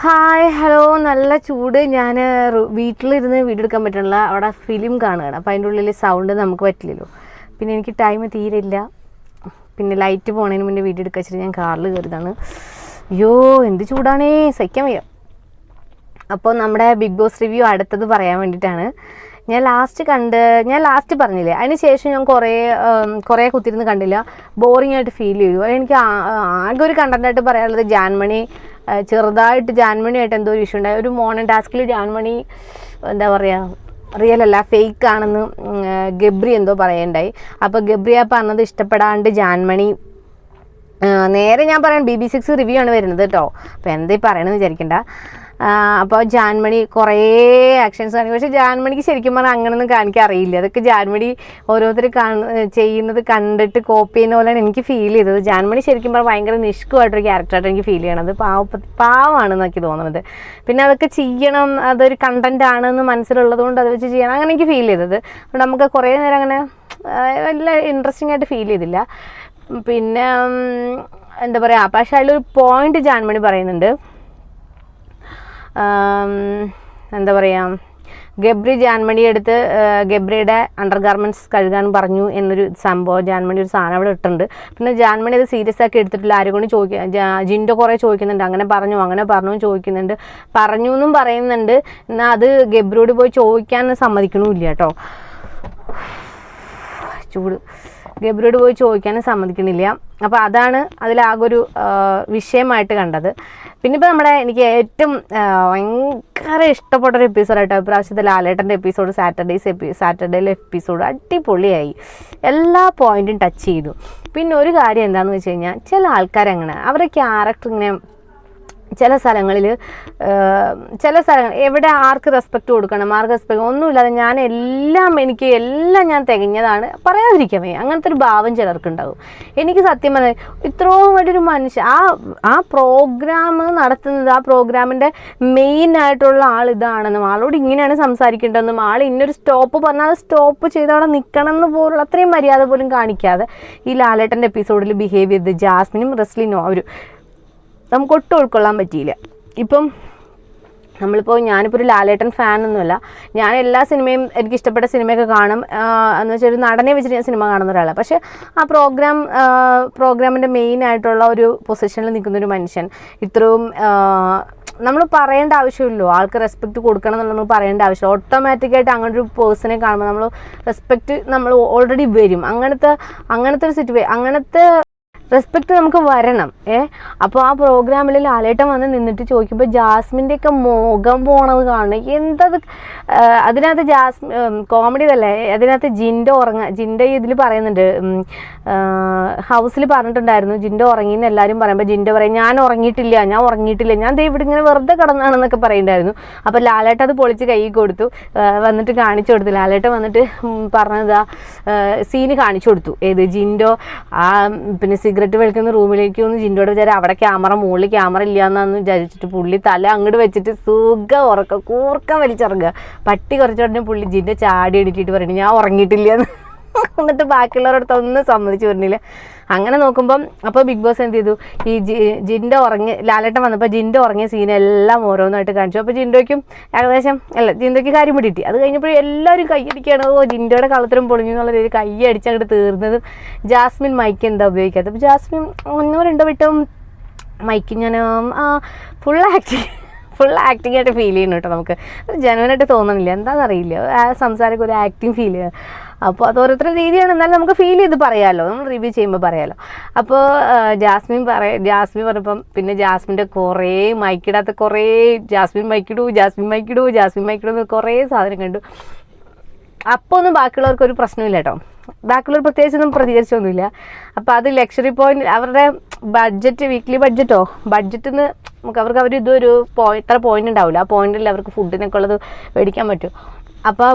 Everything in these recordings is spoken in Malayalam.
ഹായ് ഹലോ, നല്ല ചൂട്. ഞാൻ വീട്ടിലിരുന്ന് വീഡിയോ എടുക്കാൻ പറ്റണില്ല, അവിടെ ഫിലിം കാണുകയാണ്. അപ്പോൾ അതിൻ്റെ ഉള്ളിൽ സൗണ്ട് നമുക്ക് പറ്റില്ലല്ലോ. പിന്നെ എനിക്ക് ടൈം തീരില്ല. പിന്നെ ലൈറ്റ് പോണതിന് മുന്നേ വീഡിയോ എടുക്കാൻ വെച്ചിട്ട് ഞാൻ കാറിൽ കയറിയതാണ്. അയ്യോ എന്ത് ചൂടാണേ, സഹിക്കാൻ വയ്യ. അപ്പോൾ നമ്മുടെ ബിഗ് ബോസ് റിവ്യൂ അടുത്തത് പറയാൻ വേണ്ടിയിട്ടാണ്. ഞാൻ ലാസ്റ്റ് പറഞ്ഞില്ലേ, അതിന് ശേഷം ഞാൻ കുറേ കുത്തിരുന്ന് കണ്ടില്ല, ബോറിംഗ് ആയിട്ട് ഫീൽ ചെയ്തു. എനിക്ക് ആകെ ഒരു കണ്ടൻറ്റായിട്ട് പറയാനുള്ളത് ജാൻമണി ചെറുതായിട്ട് ജാൻമണിയായിട്ട് എന്തോ ഒരു ഇഷ്യൂ ഉണ്ടായി. ഒരു മോർണിംഗ് ടാസ്കിൽ ജാൻമണി എന്താ പറയുക, റിയൽ അല്ല ഫേക്ക് ആണെന്ന് ഗബ്രി എന്തോ പറയുണ്ടായി. അപ്പോൾ ഗബ്രി ആ പറഞ്ഞത് ഇഷ്ടപ്പെടാണ്ട് ജാൻമണി നേരെ ഞാൻ പറയാൻ BB6 റിവ്യൂ ആണ് വരുന്നത് കേട്ടോ. അപ്പോൾ എന്താ പറയണമെന്ന് വിചാരിക്കണ്ട. അപ്പോൾ ജാൻമണി കുറേ ആക്ഷൻസ് കാണിക്കും. പക്ഷേ ജാൻമണിക്ക് ശരിക്കും പറഞ്ഞാൽ അങ്ങനെയൊന്നും കാണിക്കാൻ അറിയില്ല. അതൊക്കെ ജാൻമണി ഓരോരുത്തർ ചെയ്യുന്നത് കണ്ടിട്ട് കോപ്പി ചെയ്യുന്ന പോലെയാണ് എനിക്ക് ഫീൽ ചെയ്തത്. ജാൻമണി ശരിക്കും പറഞ്ഞാൽ ഭയങ്കര നിഷ്കുമായിട്ടൊരു ക്യാരക്ടറായിട്ട് എനിക്ക് ഫീൽ ചെയ്യണത്. പാവമാണെന്ന് എനിക്ക് തോന്നുന്നത്. പിന്നെ അതൊക്കെ ചെയ്യണം, അതൊരു കണ്ടന്റ് ആണെന്ന് മനസ്സിലുള്ളത് കൊണ്ട് അത് വെച്ച് ചെയ്യണം, അങ്ങനെ എനിക്ക് ഫീൽ ചെയ്തത്. അതുകൊണ്ട് നമുക്ക് കുറേ നേരം അങ്ങനെ വലിയ ഇൻട്രസ്റ്റിംഗ് ആയിട്ട് ഫീൽ ചെയ്തില്ല. പിന്നെ എന്താ പറയുക, പക്ഷേ അതിലൊരു പോയിന്റ് ജാൻമണി പറയുന്നുണ്ട്. എന്താ പറയുക, ഗബ്രി ജാൻമണി എടുത്ത് ഗബ്രിയുടെ അണ്ടർ ഗാർമെൻറ്റ്സ് കഴുകാൻ പറഞ്ഞു എന്നൊരു സംഭവം ജാൻമണി ഒരു സാധനം അവിടെ ഇട്ടുണ്ട്. പിന്നെ ജാൻമണി അത് സീരിയസ് ആക്കി എടുത്തിട്ടില്ല. ആരും കൊണ്ട് ജിൻഡോ കുറേ ചോദിക്കുന്നുണ്ട്, അങ്ങനെ പറഞ്ഞു ചോദിക്കുന്നുണ്ട്, പറഞ്ഞു എന്നും പറയുന്നുണ്ട്. എന്നാൽ അത് ഗബ്രിയോട് പോയി ചോദിക്കാൻ സമ്മതിക്കണമില്ല കേട്ടോ. ചൂട് ഗബ്രിയോട് പോയി ചോദിക്കാനും സമ്മതിക്കണില്ല. അപ്പോൾ അതാണ് അതിലാകൊരു വിഷയമായിട്ട് കണ്ടത്. പിന്നെ ഇപ്പോൾ എനിക്ക് ഏറ്റവും ഭയങ്കര ഇഷ്ടപ്പെട്ടൊരു എപ്പിസോഡായിട്ടോ ഇപ്രാവശ്യത്തെ ലാലേട്ടൻ്റെ എപ്പിസോഡ്, സാറ്റർഡേയിലെ എപ്പിസോഡ് അടിപൊളിയായി. എല്ലാ പോയിന്റും ടച്ച് ചെയ്തു. പിന്നെ ഒരു കാര്യം എന്താണെന്ന് വെച്ച് കഴിഞ്ഞാൽ, ചില ആൾക്കാരങ്ങനെ അവരുടെ ക്യാരക്ടർ ഇങ്ങനെ ചില സ്ഥലങ്ങൾ എവിടെ ആർക്ക് റെസ്പെക്റ്റ് കൊടുക്കണം, ആർക്ക് റെസ്പെക്ട് ഒന്നുമില്ലാതെ എനിക്ക് എല്ലാം ഞാൻ തികഞ്ഞതാണ് പറയാതിരിക്കാൻ വയ്യ, അങ്ങനത്തെ ഒരു ഭാവം ചിലർക്കുണ്ടാവും. എനിക്ക് സത്യം പറഞ്ഞാൽ ഇത്രയും വലിയൊരു മനുഷ്യൻ ആ പ്രോഗ്രാം നടത്തുന്നത്, ആ പ്രോഗ്രാമിൻ്റെ മെയിൻ ആയിട്ടുള്ള ആൾ ഇതാണെന്നും ആളോട് ഇങ്ങനെയാണ് സംസാരിക്കേണ്ടതെന്നും ആൾ ഇന്നൊരു സ്റ്റോപ്പ് പറഞ്ഞാൽ അത് സ്റ്റോപ്പ് ചെയ്ത് അവിടെ നിൽക്കണം എന്ന് പോലുള്ള അത്രയും മര്യാദ പോലും കാണിക്കാതെ ഈ ലാലേട്ടൻ്റെ എപ്പിസോഡിൽ ബിഹേവ് ചെയ്ത് ജാസ്മിനും റെസ്ലിനും നമുക്ക് ഒട്ടും ഉൾക്കൊള്ളാൻ പറ്റിയില്ല. ഇപ്പം ഞാനിപ്പോൾ ഒരു ലാലേട്ടൻ ഫാനൊന്നുമല്ല. ഞാൻ എല്ലാ സിനിമയും എനിക്ക് ഇഷ്ടപ്പെട്ട സിനിമയൊക്കെ കാണും. എന്ന് വെച്ചാൽ ഒരു നടനെ വെച്ചിട്ട് ഞാൻ സിനിമ കാണുന്ന ഒരാളാണ്. പക്ഷേ ആ പ്രോഗ്രാമിൻ്റെ മെയിൻ ആയിട്ടുള്ള ഒരു പൊസിഷനിൽ നിൽക്കുന്നൊരു മനുഷ്യൻ ഇത്രയും നമ്മൾ പറയേണ്ട ആവശ്യമില്ലല്ലോ, ആൾക്ക് റെസ്പെക്റ്റ് കൊടുക്കണം എന്നുള്ള നമ്മൾ പറയേണ്ട ആവശ്യമില്ല. ഓട്ടോമാറ്റിക്കായിട്ട് അങ്ങനെ ഒരു പേഴ്സണെ കാണുമ്പോൾ നമ്മൾ റെസ്പെക്റ്റ് നമ്മൾ ഓൾറെഡി വരും. അങ്ങനത്തെ ഒരു സിറ്റുവേഷൻ, അങ്ങനത്തെ റെസ്പെക്റ്റ് നമുക്ക് വരണം. അപ്പോൾ ആ പ്രോഗ്രാമിൽ ലാലേട്ടൻ വന്ന് നിന്നിട്ട് ചോദിക്കുമ്പോൾ ജാസ്മിൻ്റെയൊക്കെ മുഖം പോണത് കാണണം. എന്തത് അതിനകത്ത് കോമഡി തന്നെ. അതിനകത്ത് ജിൻഡോ ഇതിൽ പറയുന്നുണ്ട്, ഹൗസിൽ പറഞ്ഞിട്ടുണ്ടായിരുന്നു ജിൻഡോ ഉറങ്ങിയെന്ന് എല്ലാവരും പറയുമ്പോൾ ജിൻഡോ പറയും ഞാൻ ഉറങ്ങിയിട്ടില്ല, ഞാൻ ദേ ഇവിടെ ഇങ്ങനെ വെറുതെ കിടന്നാണെന്നൊക്കെ പറയുന്നുണ്ടായിരുന്നു. അപ്പോൾ ലാലേട്ടൻ അത് പൊളിച്ച് കൈ കൊടുത്തു, വന്നിട്ട് കാണിച്ചു കൊടുത്തു. ലാലേട്ടൻ വന്നിട്ട് പറഞ്ഞതാ സീന് കാണിച്ചു കൊടുത്തു. ഏത് ജിൻഡോ പിന്നെ സിഗരറ്റ് വലിക്കുന്ന റൂമിലേക്ക് ഒന്ന് ജിൻഡോയുടെ വിചാരം അവിടെ മുകളിൽ ക്യാമറ ഇല്ല എന്നാന്ന് വിചാരിച്ചിട്ട് പുള്ളി തല അങ്ങോട്ട് വെച്ചിട്ട് കൂർക്കം വലിച്ചിറങ്ങുക. പട്ടി കുറച്ചുടനെ പുള്ളി ജിൻഡോ ചാടി എണീറ്റിട്ട് പറയുന്നത് ഞാൻ ഉറങ്ങിയിട്ടില്ല എന്ന്. എന്നിട്ട് ബാക്കിയുള്ളവരടുത്ത് ഒന്നും സമ്മതിച്ചു വരുന്നില്ല. അങ്ങനെ നോക്കുമ്പം അപ്പോൾ ബിഗ് ബോസ് എന്ത് ചെയ്തു, ഈ ലാലേട്ടൻ വന്നപ്പോൾ ജിൻഡോ ഉറങ്ങിയ സീനെല്ലാം ഓരോന്നായിട്ട് കാണിച്ചു. അപ്പോൾ ജിൻഡോയ്ക്കും ഏകദേശം ജിൻഡോയ്ക്ക് കാര്യം പിടിട്ടി. അത് കഴിഞ്ഞപ്പോൾ എല്ലാവരും കൈയടിക്കുകയാണ്, ജിൻഡോയുടെ കളത്തിലും പൊളിഞ്ഞു എന്നുള്ള രീതിയിൽ കൈയടിച്ച് അങ്ങോട്ട് തീർന്നതും. ജാസ്മിൻ മൈക്ക് എന്താ ഉപയോഗിക്കാത്തത്? അപ്പോൾ ജാസ്മിൻ 1-2 വട്ടം മൈക്ക് ഞാൻ ഫുൾ ആക്ടിങ് ആയിട്ട് ഫീൽ ചെയ്യുന്നു കേട്ടോ. നമുക്ക് ജനുവനായിട്ട് തോന്നണില്ല, എന്താണെന്നറിയില്ല, ആ സംസാരമൊക്കെ ഒരു ആക്ടിങ് ഫീൽ ചെയ്യുക. അപ്പോൾ അത് ഓരോരുത്തരുടെ രീതിയാണ്, എന്നാലും നമുക്ക് ഫീൽ ചെയ്ത് പറയാമല്ലോ, നമ്മൾ റിവ്യൂ ചെയ്യുമ്പോൾ പറയാമല്ലോ. അപ്പോൾ ജാസ്മിൻ പറഞ്ഞപ്പം പിന്നെ ജാസ്മിൻ്റെ കുറേ മൈക്കിടാത്ത കുറേ ജാസ്മിൻ മൈക്കിടൂ എന്ന് കുറേ സാധനം കണ്ടു. അപ്പോൾ ഒന്നും ബാക്കിയുള്ളവർക്കൊരു പ്രശ്നമില്ല കേട്ടോ, ബാക്കിയുള്ളവർ പ്രത്യേകിച്ചൊന്നും പ്രതികരിച്ചൊന്നുമില്ല. അപ്പോൾ അത് ലക്ഷറി പോയിന്റ്, അവരുടെ ബഡ്ജറ്റ്, വീക്ക്ലി ബഡ്ജറ്റിൽ നിന്ന് അവർക്ക് ഇതൊരു ഇത്ര പോയിന്റ് ഉണ്ടാവില്ല, ആ പോയിന്റിൽ അവർക്ക് ഫുഡിനൊക്കെ ഉള്ളത് മേടിക്കാൻ പറ്റും. അപ്പോൾ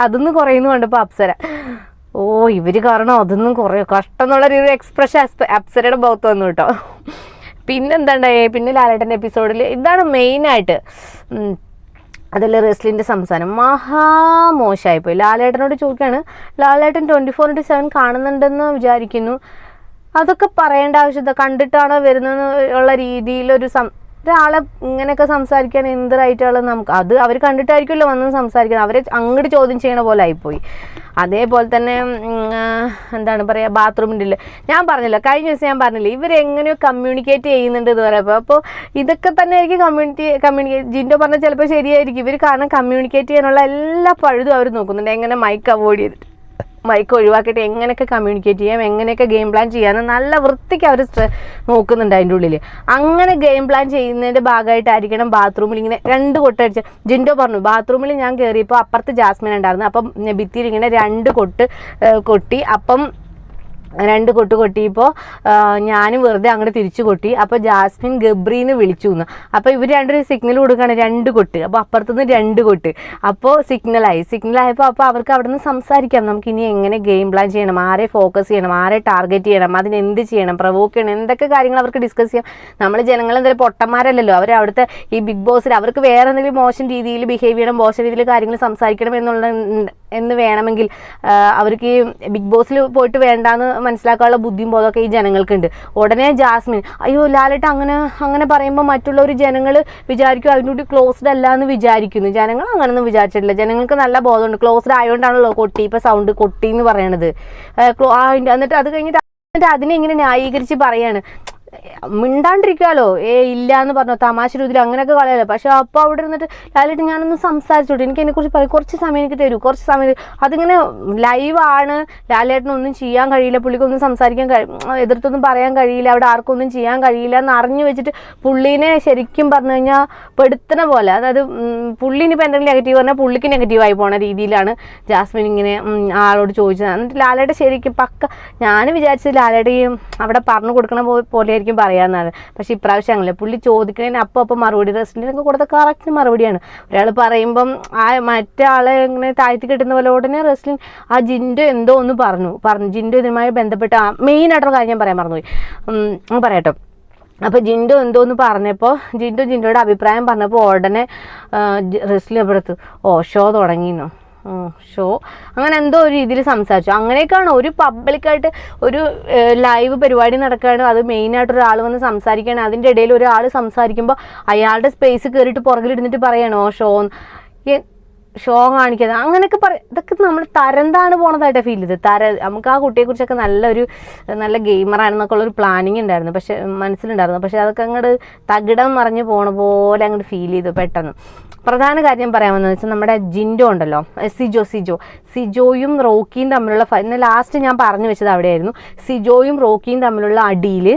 അതൊന്നും കുറയുന്നു കണ്ടപ്പോൾ അപ്സര ഇവർ കാരണം അതൊന്നും കുറയും കഷ്ടം എന്നുള്ളൊരു എക്സ്പ്രഷൻ അപ്സരയുടെ മുഖത്ത് വന്നു കേട്ടോ. പിന്നെന്താണ്ടായേ, പിന്നെ ലാലേട്ടൻ്റെ എപ്പിസോഡിൽ ഇതാണ് മെയിനായിട്ട്, അതിൽ റെസ്ലിൻ്റെ സംസാരം മോശമായിപ്പോയി. ലാലേട്ടനോട് ചോദിക്കുകയാണ്, ലാലേട്ടൻ 24/7 കാണുന്നുണ്ടെന്ന് വിചാരിക്കുന്നു, അതൊക്കെ പറയേണ്ട ആവശ്യമില്ല, കണ്ടിട്ടാണോ വരുന്നതെന്ന് ഉള്ള രീതിയിലൊരു ഒരാളെ ഇങ്ങനെയൊക്കെ സംസാരിക്കാൻ എന്ത് റൈറ്റാണ് നമുക്ക്? അത് അവർ കണ്ടിട്ടായിരിക്കുമല്ലോ വന്ന് സംസാരിക്കുന്നത്, അവരെ അങ്ങോട്ട് ചോദ്യം ചെയ്യണ പോലെ ആയിപ്പോയി. അതേപോലെ തന്നെ എന്താണ് പറയുക, ബാത്റൂമിൻ്റെ ഞാൻ പറഞ്ഞില്ല, കഴിഞ്ഞ ദിവസം ഞാൻ പറഞ്ഞില്ല ഇവരെങ്ങനെയോ കമ്മ്യൂണിക്കേറ്റ് ചെയ്യുന്നുണ്ട് എന്ന് പറയുമ്പോൾ. അപ്പോൾ ഇതൊക്കെ തന്നെ ആയിരിക്കും കമ്മ്യൂണിക്കേറ്റ് ജിൻഡോ പറഞ്ഞാൽ ചിലപ്പോൾ ശരിയായിരിക്കും. ഇവർ കാരണം കമ്മ്യൂണിക്കേറ്റ് ചെയ്യാനുള്ള എല്ലാ പഴുതും അവർ നോക്കുന്നുണ്ട്. എങ്ങനെ മൈക്ക് അവോയ്ഡ് ചെയ്തിട്ട് മൈക്ക് ഒഴിവാക്കിയിട്ട് എങ്ങനെയൊക്കെ കമ്മ്യൂണിക്കേറ്റ് ചെയ്യാം, എങ്ങനെയൊക്കെ ഗെയിം പ്ലാൻ ചെയ്യാമെന്ന് നല്ല വൃത്തിക്ക് അവർ നോക്കുന്നുണ്ട് അതിൻ്റെ ഉള്ളിൽ. അങ്ങനെ ഗെയിം പ്ലാൻ ചെയ്യുന്നതിൻ്റെ ഭാഗമായിട്ടായിരിക്കണം ബാത്റൂമിൽ ഇങ്ങനെ 2 കൊട്ടടിച്ച്. ജിൻഡോ പറഞ്ഞു ബാത്റൂമിൽ ഞാൻ കയറിയപ്പോൾ അപ്പുറത്ത് ജാസ്മിൻ ഉണ്ടായിരുന്നു, അപ്പം ഭിത്തിയിൽ ഇങ്ങനെ 2 കൊട്ട് കൊട്ടി. അപ്പം 2 കൊട്ട് കൊട്ടിയപ്പോൾ ഞാനും വെറുതെ അങ്ങോട്ട് തിരിച്ചു കൊട്ടി. അപ്പോൾ ജാസ്മിൻ ഗബ്രീന്ന് വിളിച്ചു എന്ന്. അപ്പോൾ ഇവർ രണ്ടൊരു സിഗ്നൽ കൊടുക്കുകയാണ് 2 കൊട്ട്. അപ്പോൾ അപ്പുറത്തുനിന്ന് 2 കൊട്ട്. അപ്പോൾ സിഗ്നലായപ്പോൾ അപ്പോൾ അവർക്ക് അവിടെ നിന്ന് സംസാരിക്കാം, നമുക്കിനി എങ്ങനെ ഗെയിം പ്ലാൻ ചെയ്യണം, ആരെ ഫോക്കസ് ചെയ്യണം, ആരെ ടാർഗറ്റ് ചെയ്യണം, അതിനെന്ത് ചെയ്യണം, പ്രവോക്ക് ചെയ്യണം, എന്തൊക്കെ കാര്യങ്ങൾ അവർക്ക് ഡിസ്കസ് ചെയ്യാം. നമ്മൾ ജനങ്ങൾ എന്തെങ്കിലും പൊട്ടന്മാരല്ലല്ലോ. അവർ അവിടുത്തെ ഈ ബിഗ് ബോസിൽ അവർക്ക് വേറെ എന്തെങ്കിലും മോശം രീതിയിൽ ബിഹേവ് ചെയ്യണം, മോശം രീതിയിൽ കാര്യങ്ങൾ സംസാരിക്കണം എന്ന് വേണമെങ്കിൽ അവർക്ക് ഈ ബിഗ് ബോസിൽ പോയിട്ട് വേണ്ടാന്ന് മനസ്സിലാക്കാനുള്ള ബുദ്ധിയും ബോധമൊക്കെ ഈ ജനങ്ങൾക്കുണ്ട്. ഉടനെ ജാസ്മിൻ അയ്യോ ലാലേട്ട അങ്ങനെ പറയുമ്പോൾ മറ്റുള്ളവർ ജനങ്ങൾ വിചാരിക്കും അതിനൂടി ക്ലോസ്ഡ് അല്ല എന്ന് വിചാരിക്കുന്നു. ജനങ്ങൾ അങ്ങനെയൊന്നും വിചാരിച്ചിട്ടില്ല. ജനങ്ങൾക്ക് നല്ല ബോധമുണ്ട്. ക്ലോസ്ഡ് ആയതുകൊണ്ടാണല്ലോ കൊട്ടി, ഇപ്പോൾ സൗണ്ട് കൊട്ടി എന്ന് പറയണത്. എന്നിട്ട് അത് കഴിഞ്ഞിട്ട് അതിനെ ഇങ്ങനെ ന്യായീകരിച്ച് പറയാണ്. മിണ്ടാണ്ടിരിക്കാലോ, ഇല്ല എന്ന് പറഞ്ഞു തമാശ രീതിയിൽ അങ്ങനെയൊക്കെ കളയാലോ. പക്ഷെ അപ്പോൾ അവിടെ ഇരുന്നിട്ട് ലാലേട്ട് ഞാനൊന്ന് സംസാരിച്ചോട്ടെ, എനിക്ക് അതിനെക്കുറിച്ച് പറയും, കുറച്ച് സമയം എനിക്ക് തരൂ, കുറച്ച് സമയം. അതിങ്ങനെ ലൈവാണ്, ലാലേട്ടനൊന്നും ചെയ്യാൻ കഴിയില്ല, പുള്ളിക്കൊന്നും സംസാരിക്കാൻ എതിർത്തൊന്നും പറയാൻ കഴിയില്ല, അവിടെ ആർക്കൊന്നും ചെയ്യാൻ കഴിയില്ല എന്ന് അറിഞ്ഞു വെച്ചിട്ട് പുള്ളീനെ ശരിക്കും പറഞ്ഞു കഴിഞ്ഞാൽ പെടുത്തണ പോലെ. അതായത് പുള്ളിനിപ്പോൾ എന്തെങ്കിലും നെഗറ്റീവ് പറഞ്ഞാൽ പുള്ളിക്ക് നെഗറ്റീവായി പോണ രീതിയിലാണ് ജാസ്മിൻ ഇങ്ങനെ ആളോട് ചോദിച്ചത്. എന്നിട്ട് ലാലേട്ട ശരിക്കും ഞാൻ വിചാരിച്ചത് ലാലേട്ട അവിടെ പറഞ്ഞു കൊടുക്കണ പോലെ പറയാന്നാണ്. പക്ഷെ ഇപ്രാവശ്യം അങ്ങനെ പുള്ളി ചോദിക്കുന്നതിന് അപ്പം മറുപടി റെസ്ലിനൊക്കെ കൊടുത്ത കറക്റ്റ് മറുപടിയാണ്. ഒരാൾ പറയുമ്പം മറ്റേ ആളെ ഇങ്ങനെ താഴ്ത്തി കിട്ടുന്ന പോലെ ഉടനെ റെസ്ലിൻ ജിൻഡോ എന്തോ ഒന്ന് പറഞ്ഞു ജിൻഡോ ഇതുമായി ബന്ധപ്പെട്ട മെയിനായിട്ടുള്ള കാര്യം ഞാൻ പറയാൻ മറന്നുപോയി, പറയട്ടോ. അപ്പോൾ ജിൻഡോ എന്തോന്ന് പറഞ്ഞപ്പോൾ ജിൻഡോയുടെ അഭിപ്രായം പറഞ്ഞപ്പോൾ ഉടനെ റെസ്ലിൻ അപ്പുറത്ത് ഷോ തുടങ്ങിയെന്നോ ഷോ അങ്ങനെ എന്തോ ഒരു രീതിയിൽ സംസാരിച്ചു. അങ്ങനെയൊക്കെയാണ് ഒരു പബ്ലിക്കായിട്ട് ഒരു ലൈവ് പരിപാടി നടക്കുകയാണ്, അത് മെയിനായിട്ട് ഒരാൾ വന്ന് സംസാരിക്കുകയാണ്, അതിൻ്റെ ഇടയിൽ ഒരാൾ സംസാരിക്കുമ്പോൾ അയാളുടെ സ്പേസ് കയറിയിട്ട് പുറകിലിരുന്നിട്ട് പറയണോ ഷോ കാണിക്കുന്നത് അങ്ങനെയൊക്കെ ഇതൊക്കെ നമ്മൾ തരംതാണ് പോണതായിട്ട് ഫീൽ ചെയ്ത്. നമുക്ക് ആ കുട്ടിയെക്കുറിച്ചൊക്കെ നല്ല ഗെയിമറാണെന്നൊക്കെ ഉള്ളൊരു പ്ലാനിങ് ഉണ്ടായിരുന്നു, പക്ഷെ മനസ്സിലുണ്ടായിരുന്നു. പക്ഷെ അതൊക്കെ അങ്ങോട്ട് തകിടം മറിഞ്ഞ് പോണ പോലെ അങ്ങോട്ട് ഫീൽ ചെയ്തു പെട്ടെന്ന്. പ്രധാന കാര്യം പറയാമെന്ന് വെച്ചാൽ നമ്മുടെ ജിൻഡോ ഉണ്ടല്ലോ, സിജോയും റോക്കിയും തമ്മിലുള്ള ലാസ്റ്റ് ഞാൻ പറഞ്ഞു വെച്ചത് അവിടെയായിരുന്നു. സിജോയും റോക്കിയും തമ്മിലുള്ള അടിയിൽ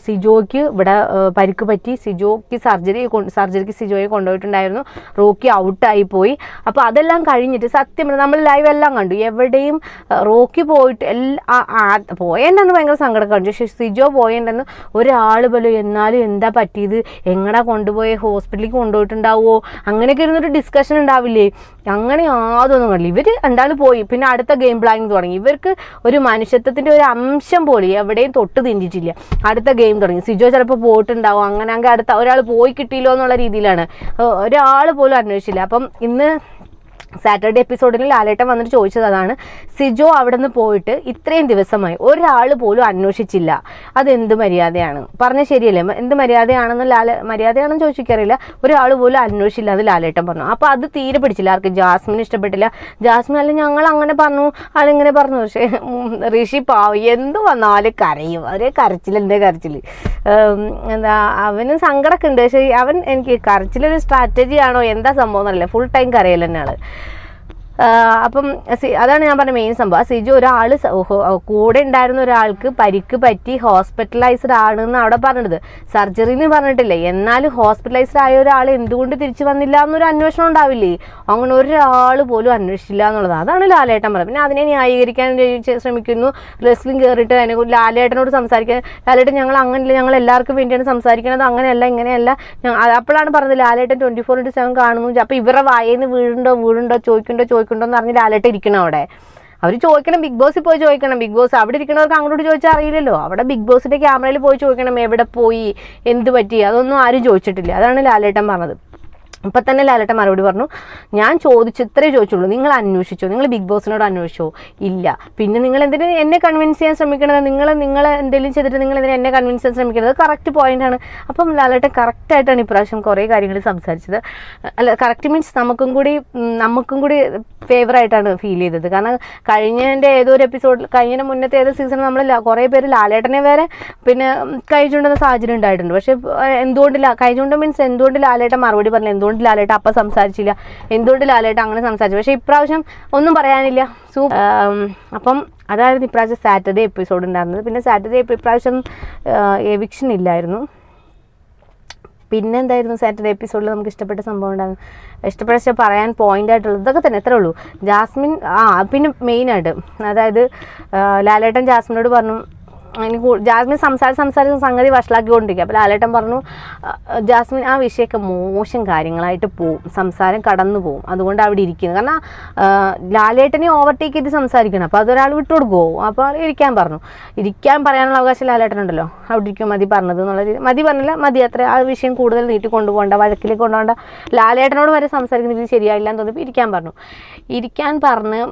സിജോയ്ക്ക് ഇവിടെ പരിക്ക് പറ്റി, സിജോയ്ക്ക് സർജറിക്ക് സിജോയെ കൊണ്ടുപോയിട്ടുണ്ടായിരുന്നു, റോക്കി ഔട്ടായി പോയി. അപ്പോൾ അതെല്ലാം കഴിഞ്ഞിട്ട് സത്യം നമ്മൾ ലൈവ് എല്ലാം കണ്ടു, എവിടെയും റോക്കി പോയിട്ട് പോയേണ്ടെന്ന് ഭയങ്കര സങ്കടം കണ്ടു. പക്ഷേ സിജോ പോയേണ്ടെന്ന് ഒരാൾ പോലും എന്നാലും എന്താ പറ്റിയത്, എങ്ങടാ കൊണ്ടുപോയി, ഹോസ്പിറ്റലിൽ കൊണ്ടുപോയിട്ടുണ്ടാവുമോ, അങ്ങനെയൊക്കെ ഇരുന്നൊരു ഡിസ്കഷൻ ഉണ്ടാവില്ലേ? അങ്ങനെ യാതൊന്നും കണ്ടില്ല. ഇവർ രണ്ടാൾ പോയി, പിന്നെ അടുത്ത ഗെയിം പ്ലാനിങ് തുടങ്ങി. ഇവർക്ക് ഒരു മനുഷ്യത്വത്തിൻ്റെ ഒരു അംശം പോലും എവിടെയും തൊട്ട് തിന്നിട്ടില്ല. അടുത്ത ഗെയിം തുടങ്ങി. സിജോ ചിലപ്പോൾ പോയിട്ടുണ്ടാവും, അങ്ങനെ അടുത്ത ഒരാൾ പോയി കിട്ടിയില്ലോ എന്നുള്ള രീതിയിലാണ്, ഒരാൾ പോലും അന്വേഷിച്ചില്ല. അപ്പം ഇന്ന് സാറ്റർഡേ എപ്പിസോഡിൽ ലാലേട്ടൻ വന്നിട്ട് ചോദിച്ചത് അതാണ്, സിജോ അവിടെ നിന്ന് പോയിട്ട് ഇത്രയും ദിവസമായി ഒരാൾ പോലും അന്വേഷിച്ചില്ല, അതെന്ത് മര്യാദയാണ്? പറഞ്ഞ ശരിയല്ലേ? എന്ത് മര്യാദയാണെന്ന് മര്യാദയാണെന്ന് ചോദിച്ചിരിക്കറിയില്ല, ഒരാൾ പോലും അന്വേഷിച്ചില്ല, അത് ലാലേട്ടൻ പറഞ്ഞു. അപ്പോൾ അത് തീരെ പിടിച്ചില്ല ആർക്ക്, ജാസ്മിന് ഇഷ്ടപ്പെട്ടില്ല. ജാസ്മിൻ അല്ല ഞങ്ങൾ അങ്ങനെ പറഞ്ഞു, ആളിങ്ങനെ പറഞ്ഞു. പക്ഷേ ഋഷി എന്ത് വന്നാലും കരയും, അവരെ കരച്ചിലെൻ്റെ കരച്ചിൽ അവന് സങ്കടമൊക്കെ ഉണ്ട്. പക്ഷേ എനിക്ക് കരച്ചിലൊരു സ്ട്രാറ്റജിയാണോ എന്താ സംഭവം എന്നറിയില്ല, ഫുൾ ടൈം കരയൽ തന്നെയാണ്. അപ്പം അതാണ് ഞാൻ പറഞ്ഞ മെയിൻ സംഭവം. സിജു ഒരാൾ കൂടെ ഉണ്ടായിരുന്ന ഒരാൾക്ക് പരിക്ക് പറ്റി ഹോസ്പിറ്റലൈസ്ഡ് ആണെന്ന് അവിടെ പറഞ്ഞത്, സർജറി എന്ന് പറഞ്ഞിട്ടില്ല. എന്നാലും ഹോസ്പിറ്റലൈസ്ഡ് ആയ ഒരാൾ എന്തുകൊണ്ട് തിരിച്ചു വന്നില്ല എന്നൊരു അന്വേഷണം ഉണ്ടാവില്ലേ? അങ്ങനെ ഒരാൾ പോലും അന്വേഷിച്ചില്ല എന്നുള്ളത്. അതാണ് ലാലേട്ടൻ പറഞ്ഞത്. പിന്നെ അതിനെ ന്യായീകരിക്കാൻ ശ്രമിക്കുന്നു. റെസ്ലിംഗ് കയറിയിട്ട് അതിനെ ലാലേട്ടനോട് സംസാരിക്കാൻ, ലാലേട്ടൻ ഞങ്ങൾ അങ്ങനെയല്ല, ഞങ്ങൾ എല്ലാവർക്കും വേണ്ടിയാണ് സംസാരിക്കുന്നത്, അങ്ങനെയല്ല ഇങ്ങനെയല്ല. അപ്പോഴാണ് പറഞ്ഞത് ലാലേട്ടൻ 24/7 കാണുന്നു. അപ്പോൾ ഇവരുടെ വായേന്ന് വീഴുണ്ടോ ചോദിക്കുന്നുണ്ടോ എന്ന് പറഞ്ഞ് ലാലേട്ടൻ ഇരിക്കണം അവിടെ. അവർ ചോദിക്കണം, ബിഗ് ബോസിൽ പോയി ചോദിക്കണം. ബിഗ് ബോസ് അവിടെ ഇരിക്കുന്നവർക്ക് അങ്ങോട്ട് ചോദിച്ചാൽ അറിയില്ലല്ലോ. അവിടെ ബിഗ് ബോസിൻ്റെ ക്യാമറയിൽ പോയി ചോദിക്കണം, എവിടെ പോയി, എന്ത് പറ്റി, അതൊന്നും ആരും ചോദിച്ചിട്ടില്ല. അതാണ് ലാലേട്ടൻ പറഞ്ഞത്. അപ്പം തന്നെ ലാലേട്ടൻ മറുപടി പറഞ്ഞു, ഞാൻ ഇത്രേ ചോദിച്ചുള്ളൂ, നിങ്ങൾ അന്വേഷിച്ചോ, നിങ്ങൾ ബിഗ് ബോസിനോട് അന്വേഷിച്ചോ? ഇല്ല. പിന്നെ നിങ്ങൾ എന്തിനാ എന്നെ കൺവിൻസ് ചെയ്യാൻ ശ്രമിക്കണത്? നിങ്ങൾ എന്തെങ്കിലും ചെയ്തിട്ട് നിങ്ങൾ എന്തിനാ എന്നെ കൺവിൻസ് ചെയ്യാൻ ശ്രമിക്കുന്നത്? കറക്റ്റ് പോയിന്റാണ്. അപ്പം ലാലേട്ടൻ കറക്റ്റായിട്ടാണ് ഇപ്രാവശ്യം കുറേ കാര്യങ്ങൾ സംസാരിച്ചത്. അല്ല, കറക്റ്റ് മീൻസ് നമുക്കും കൂടി ഫേവറായിട്ടാണ് ഫീൽ ചെയ്തത്. കാരണം കഴിഞ്ഞതിൻ്റെ ഏതൊരു എപ്പിസോഡിൽ, കഴിഞ്ഞതിന് മുന്നത്തെ ഏത് സീസണിൽ നമ്മൾ കുറേ പേര് ലാലേട്ടനെ വരെ പിന്നെ കഴിച്ചുകൊണ്ടുന്ന സാഹചര്യം ഉണ്ടായിട്ടുണ്ട്. പക്ഷേ കഴിച്ചുകൊണ്ട് മീൻസ് എന്തുകൊണ്ട് ലാലേട്ടൻ മറുപടി പറഞ്ഞില്ല, എന്തുകൊണ്ട് ലാലേട്ടൻ അപ്പം സംസാരിച്ചില്ല, എന്തുകൊണ്ട് ലാലേട്ടൻ അങ്ങനെ സംസാരിച്ചു? പക്ഷേ ഇപ്രാവശ്യം ഒന്നും പറയാനില്ല. അപ്പം അതായിരുന്നു ഇപ്രാവശ്യം സാറ്റർഡേ എപ്പിസോഡ് ഉണ്ടായിരുന്നത്. പിന്നെ സാറ്റർഡേ ഇപ്രാവശ്യം എവിക്ഷൻ ഇല്ലായിരുന്നു. പിന്നെ എന്തായിരുന്നു സാറ്റർഡേ എപ്പിസോഡിൽ നമുക്ക് ഇഷ്ടപ്പെട്ട സംഭവം ഉണ്ടായിരുന്നു? ഇഷ്ടപ്പെട്ട പറയാൻ പോയിന്റ് ആയിട്ടുള്ളത് ഇതൊക്കെ തന്നെ, എത്രേ ഉള്ളൂ. ജാസ്മിൻ പിന്നെ മെയിനായിട്ട് അതായത് ലാലേട്ടൻ ജാസ്മിനോട് പറഞ്ഞു, ജാസ്മിൻ സംസാരിച്ച സംഗതി വഷളാക്കിക്കൊണ്ടിരിക്കുക. അപ്പോൾ ലാലേട്ടൻ പറഞ്ഞു, ജാസ്മിൻ ആ വിഷയമൊക്കെ മോശം കാര്യങ്ങളായിട്ട് പോവും, സംസാരം കടന്നു പോവും, അതുകൊണ്ട് അവിടെ ഇരിക്കുന്നത്. കാരണം ലാലേട്ടനെ ഓവർടേക്ക് ചെയ്ത് സംസാരിക്കണം, അപ്പോൾ അതൊരാൾ വിട്ടുകൊടുക്കുമോ? അപ്പോൾ ഇരിക്കാൻ പറയാനുള്ള അവകാശം ലാലേട്ടനുണ്ടല്ലോ. അവിടെ ഇരിക്കും മതി പറഞ്ഞത് എന്നുള്ള രീതി, മതി പറഞ്ഞില്ല, മതി അത്ര, ആ വിഷയം കൂടുതൽ നീട്ടി കൊണ്ടുപോകണ്ട, വഴക്കിലേക്ക് കൊണ്ടുപോകണ്ട, ലാലേട്ടനോട് വരെ സംസാരിക്കുന്ന രീതി ശരിയായില്ല എന്ന് തോന്നിയപ്പോൾ ഇരിക്കാൻ പറഞ്ഞ്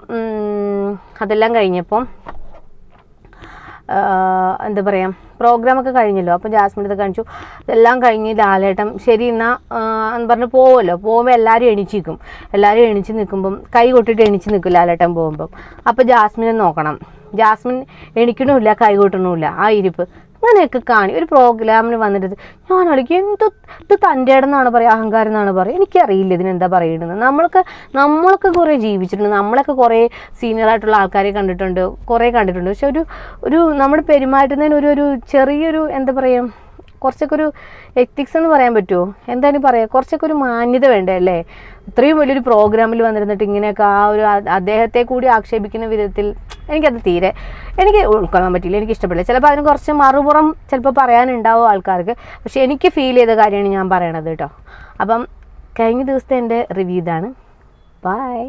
അതെല്ലാം കഴിഞ്ഞപ്പം എന്താ പറയുക, പ്രോഗ്രാമൊക്കെ കഴിഞ്ഞല്ലോ. അപ്പോൾ ജാസ്മിൻ ഇത് കാണിച്ചു, എല്ലാം കഴിഞ്ഞ് ലാലേട്ടൻ ശരി എന്നാൽ എന്ന് പറഞ്ഞ് പോകുമ്പോൾ എല്ലാവരും എണീച്ച് നിൽക്കുമ്പം കൈ കൊട്ടിട്ട് എണീച്ച് നിൽക്കും ലാലേട്ടൻ പോകുമ്പം. അപ്പോൾ ജാസ്മിനെ നോക്കണം, ജാസ്മിൻ എണീക്കണമില്ല, കൈ കൊട്ടണമില്ല, ആ ഇരിപ്പ് അങ്ങനെയൊക്കെ ഒരു പ്രോഗ്രാമിന് വന്നിട്ട് ഞാൻ കളിക്കും, ഇത് തൻ്റെ ഇടന്നാണ് പറയുക, അഹങ്കാരം എന്നാണ് പറയുക, എനിക്കറിയില്ല ഇതിനെന്താ പറയുന്നത്. നമ്മളൊക്കെ കുറേ ജീവിച്ചിട്ടുണ്ട്, നമ്മളൊക്കെ കുറേ സീനിയറായിട്ടുള്ള ആൾക്കാരെ കണ്ടിട്ടുണ്ട്. പക്ഷെ ഒരു നമ്മുടെ പെരുമാറ്റുന്നതിന് ഒരു ചെറിയൊരു എന്താ പറയുക, കുറച്ചൊക്കെ ഒരു എത്തിക്സ് എന്ന് പറയാൻ പറ്റുമോ, എന്തായാലും പറയാം, കുറച്ചൊക്കെ ഒരു മാന്യത വേണ്ടേ അല്ലേ? ഇത്രയും വലിയൊരു പ്രോഗ്രാമിൽ വന്നിരുന്നിട്ട് ഇങ്ങനെയൊക്കെ അദ്ദേഹത്തെ കൂടി ആക്ഷേപിക്കുന്ന വിധത്തിൽ എനിക്ക് ഉൾക്കൊള്ളാൻ പറ്റിയില്ല, എനിക്ക് ഇഷ്ടപ്പെടില്ല. ചിലപ്പോൾ അതിന് കുറച്ച് മറുപുറം ചിലപ്പോൾ പറയാനുണ്ടാവും ആൾക്കാർക്ക്, പക്ഷെ എനിക്ക് ഫീൽ ചെയ്ത കാര്യമാണ് ഞാൻ പറയണത് കേട്ടോ. അപ്പം കഴിഞ്ഞ ദിവസത്തെ എൻ്റെ റിവ്യൂ ഇതാണ്. ബൈ.